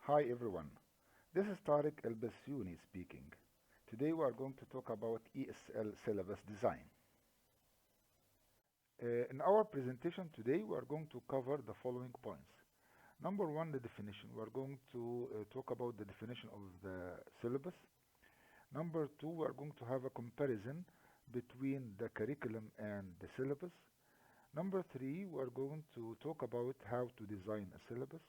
Hi everyone, this is Tariq El-Bassiouni speaking. Today we are going to talk about ESL syllabus design. In our presentation today we are going to cover the following points. Number one, the definition. We are going to talk about the definition of the syllabus. Number two, we are going to have a comparison between the curriculum and the syllabus. Number three, we are going to talk about how to design a syllabus.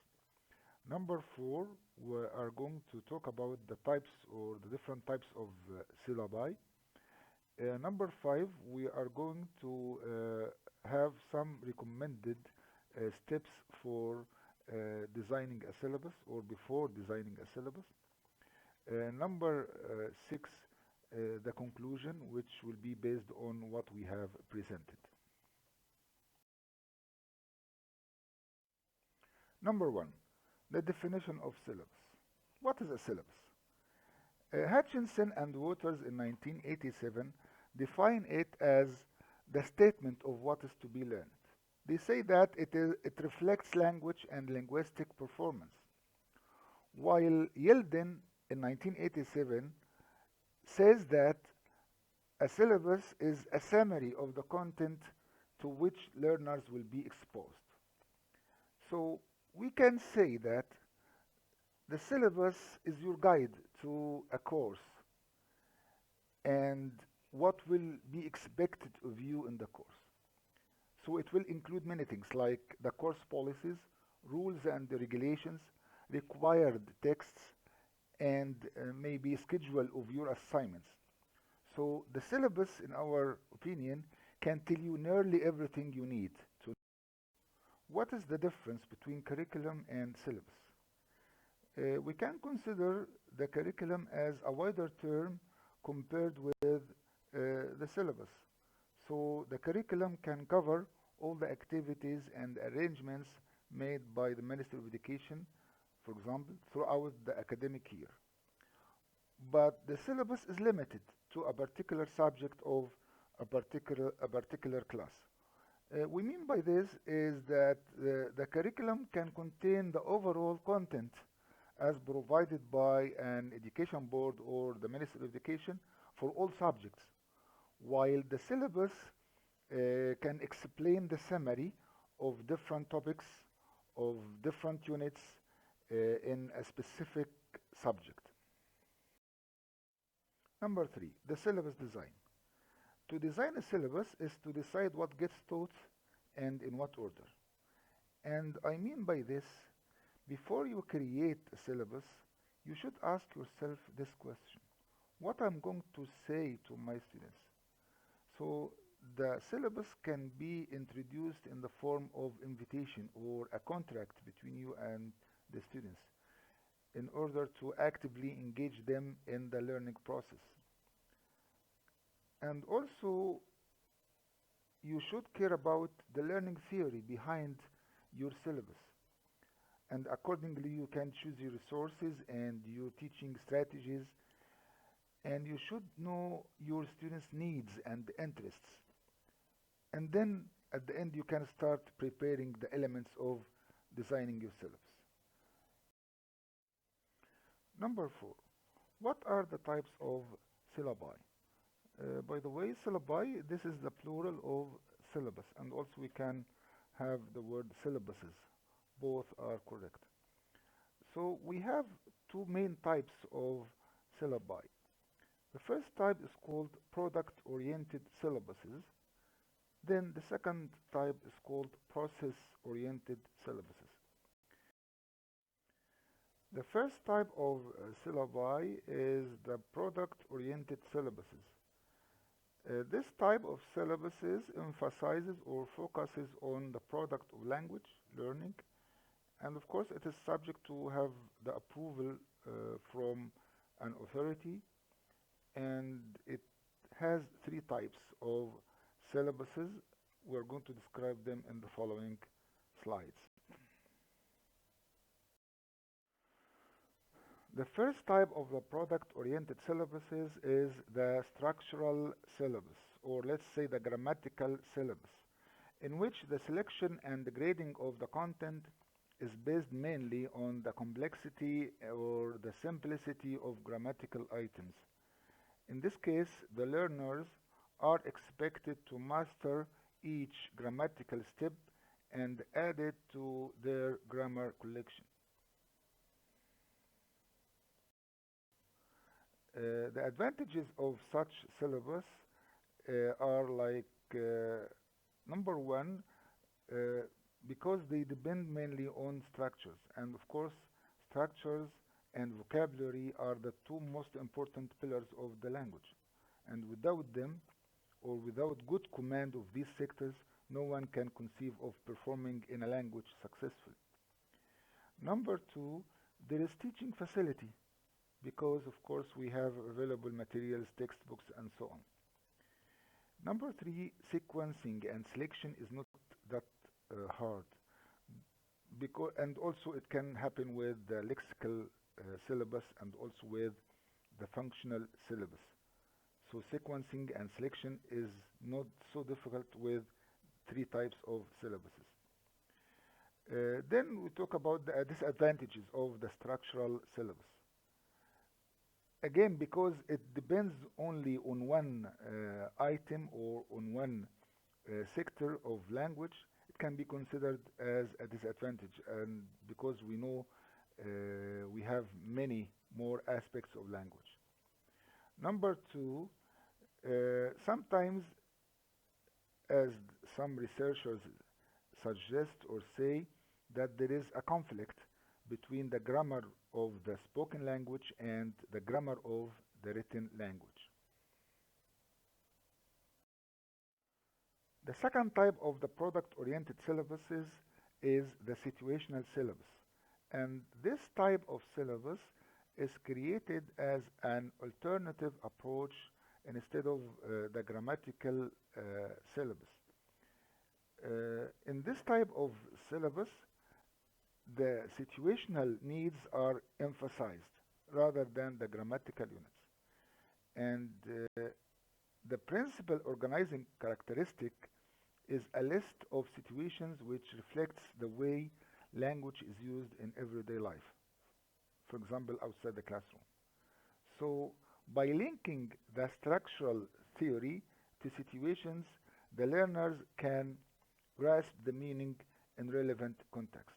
Number four, we are going to talk about the types or the different types of syllabi. Number five, we are going to have some recommended steps for designing a syllabus or before designing a syllabus. Number six, the conclusion, which will be based on what we have presented. Number one, the definition of syllabus. What is a syllabus? Hutchinson and Waters in 1987 define it as the statement of what is to be learned. They say that it reflects language and linguistic performance, while Yelden in 1987 says that a syllabus is a summary of the content to which learners will be exposed. So we can say that the syllabus is your guide to a course and what will be expected of you in the course. So it will include many things like the course policies, rules and regulations, required texts, and maybe schedule of your assignments. So the syllabus, in our opinion, can tell you nearly everything you need to know. What is the difference between curriculum and syllabus? We can consider the curriculum as a wider term compared with the syllabus. So the curriculum can cover all the activities and arrangements made by the Ministry of Education, for example, throughout the academic year. But the syllabus is limited to a particular subject of a particular class. We mean by this is that the curriculum can contain the overall content as provided by an education board or the Ministry of Education for all subjects, while the syllabus can explain the summary of different topics, of different units in a specific subject. Number three, the syllabus design. To design a syllabus is to decide what gets taught and in what order. And I mean by this, before you create a syllabus, you should ask yourself this question. What I'm going to say to my students? So the syllabus can be introduced in the form of invitation or a contract between you and the students in order to actively engage them in the learning process. And also, you should care about the learning theory behind your syllabus. And accordingly, you can choose your resources and your teaching strategies. And you should know your students' needs and interests. And then at the end, you can start preparing the elements of designing your syllabus. Number four, what are the types of syllabi? By the way, syllabi, this is the plural of syllabus, and also we can have the word syllabuses. Both are correct. So we have two main types of syllabi. The first type is called product-oriented syllabuses. Then the second type is called process-oriented syllabuses. The first type of syllabi is the product-oriented syllabuses. This type of syllabuses emphasizes or focuses on the product of language learning, and of course it is subject to have the approval from an authority, and it has three types of syllabuses. We're going to describe them in the following slides. The first type of the product-oriented syllabuses is the structural syllabus, or let's say the grammatical syllabus, in which the selection and the grading of the content is based mainly on the complexity or the simplicity of grammatical items. In this case, the learners are expected to master each grammatical step and add it to their grammar collection. The advantages of such syllabus are like number one, uh, because they depend mainly on structures, and of course, structures and vocabulary are the two most important pillars of the language. And without them, or without good command of these sectors, no one can conceive of performing in a language successfully. Number two, there is teaching facility because, of course, we have available materials, textbooks, and so on. Number three, sequencing and selection is not that hard because, and also it can happen with the lexical syllabus and also with the functional syllabus. So sequencing and selection is not so difficult with three types of syllabuses. Then we talk about the disadvantages of the structural syllabus. Again, because it depends only on one item or on one sector of language, it can be considered as a disadvantage. And because we know we have many more aspects of language. Number two, sometimes, as some researchers suggest or say, that there is a conflict between the grammar of the spoken language and the grammar of the written language. The second type of the product-oriented syllabuses is the situational syllabus. And this type of syllabus is created as an alternative approach instead of the grammatical syllabus. In this type of syllabus, the situational needs are emphasized rather than the grammatical units. And the principal organizing characteristic is a list of situations which reflects the way language is used in everyday life, for example, outside the classroom. So, by linking the structural theory to situations, the learners can grasp the meaning in relevant context.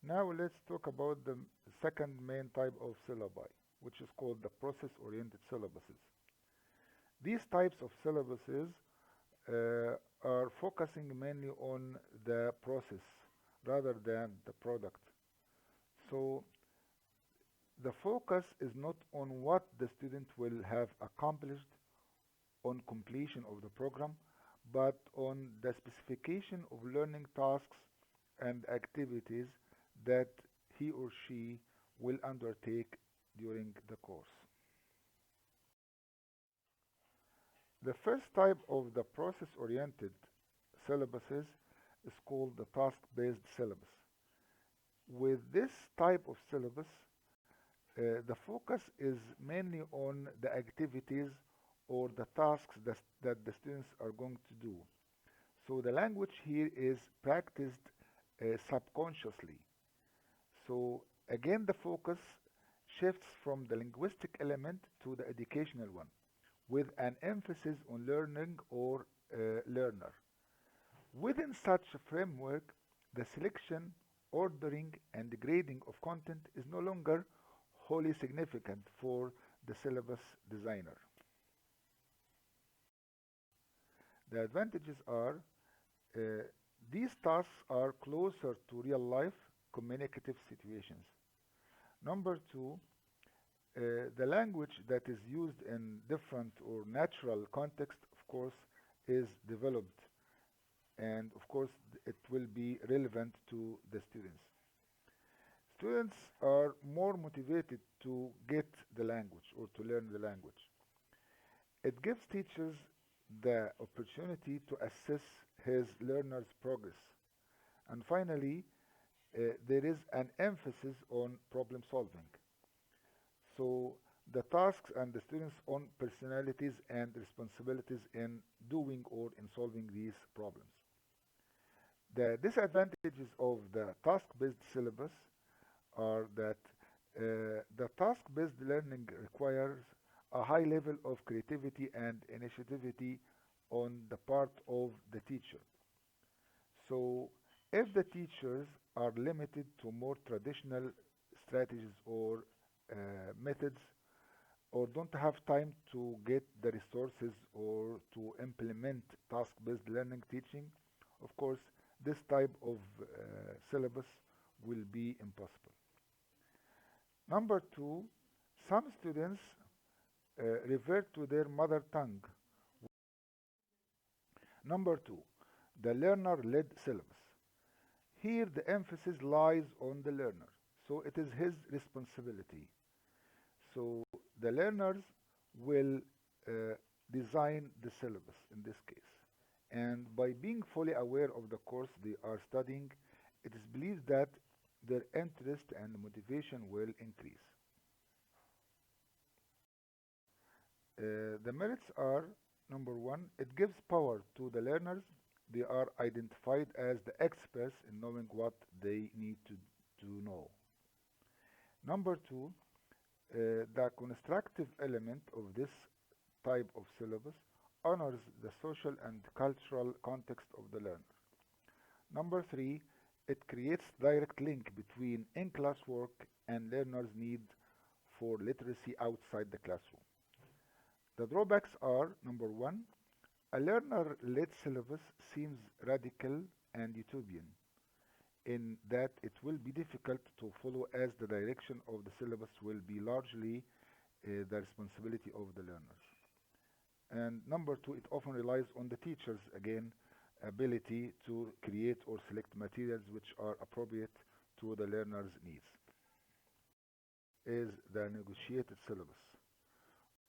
Now let's talk about the second main type of syllabi, which is called the process-oriented syllabuses. These types of syllabuses are focusing mainly on the process rather than the product. So the focus is not on what the student will have accomplished on completion of the program, but on the specification of learning tasks and activities that he or she will undertake during the course. The first type of the process-oriented syllabuses is called the task-based syllabus. With this type of syllabus, the focus is mainly on the activities or the tasks that the students are going to do. So the language here is practiced subconsciously. So again, the focus shifts from the linguistic element to the educational one, with an emphasis on learning or learner. Within such a framework, the selection, ordering, and grading of content is no longer wholly significant for the syllabus designer. The advantages are uh, these tasks are closer to real life communicative situations. Number two, the language that is used in different or natural context, of course, is developed, and of course it will be relevant to the students. Students are more motivated to get the language or to learn the language. It gives teachers the opportunity to assess his learners' progress. And finally, there is an emphasis on problem solving. So the tasks and the students' own personalities and responsibilities in doing or in solving these problems. The disadvantages of the task-based syllabus are that the task-based learning requires a high level of creativity and initiativity on the part of the teacher. So, if the teachers are limited to more traditional strategies or methods, or don't have time to get the resources or to implement task-based learning teaching, of course, this type of syllabus will be impossible. Number two, some students revert to their mother tongue. Number two, the learner-led syllabus. Here the emphasis lies on the learner, so it is his responsibility. So the learners will uh, design the syllabus in this case. And by being fully aware of the course they are studying, it is believed that their interest and motivation will increase. The merits are number one, it gives power to the learners. They are identified as the experts in knowing what they need to know. Number two, the constructive element of this type of syllabus honors the social and cultural context of the learner. Number three, it creates direct link between in-class work and learners' need for literacy outside the classroom. The drawbacks are number one, a learner-led syllabus seems radical and utopian in that it will be difficult to follow as the direction of the syllabus will be largely the responsibility of the learners. And number two, it often relies on the teachers again ability to create or select materials which are appropriate to the learner's needs. Is the negotiated syllabus,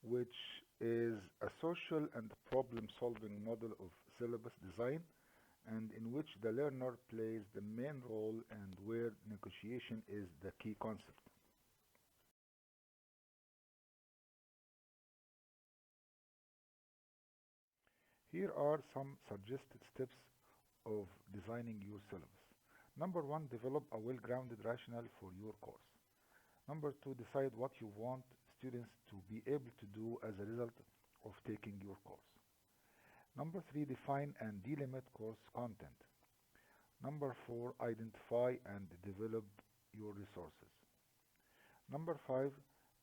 which is a social and problem solving model of syllabus design and in which the learner plays the main role and where negotiation is the key concept. Here are some suggested steps of designing your syllabus. Number one, develop a well-grounded rationale for your course. Number two, decide what you want students to be able to do as a result of taking your course. Number three, define and delimit course content. Number four, identify and develop your resources. Number five,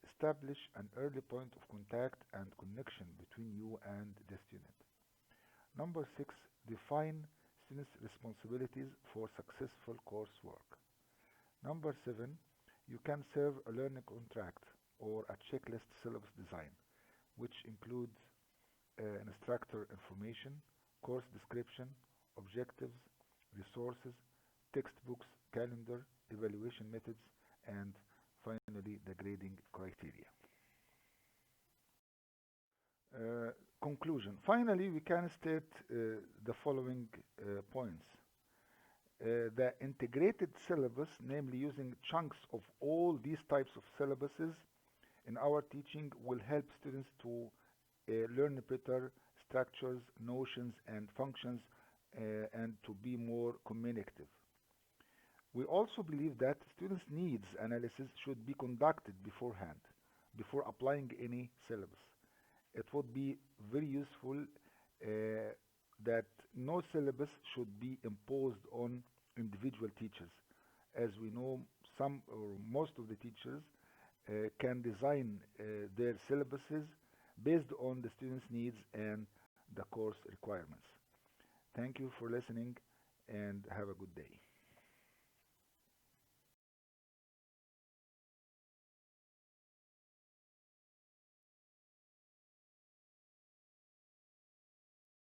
establish an early point of contact and connection between you and the student. Number six, define students' responsibilities for successful coursework. Number seven, you can serve a learning contract or a checklist syllabus design, which includes instructor information, course description, objectives, resources, textbooks, calendar, evaluation methods, and finally the grading criteria. Conclusion. Finally, we can state the following points. The integrated syllabus, namely using chunks of all these types of syllabuses in our teaching, will help students to learn better structures, notions, and functions, and to be more communicative. We also believe that students' needs analysis should be conducted beforehand, before applying any syllabus. It would be very useful that no syllabus should be imposed on individual teachers. As we know, some or most of the teachers can design their syllabuses based on the students' needs and the course requirements. Thank you for listening and have a good day.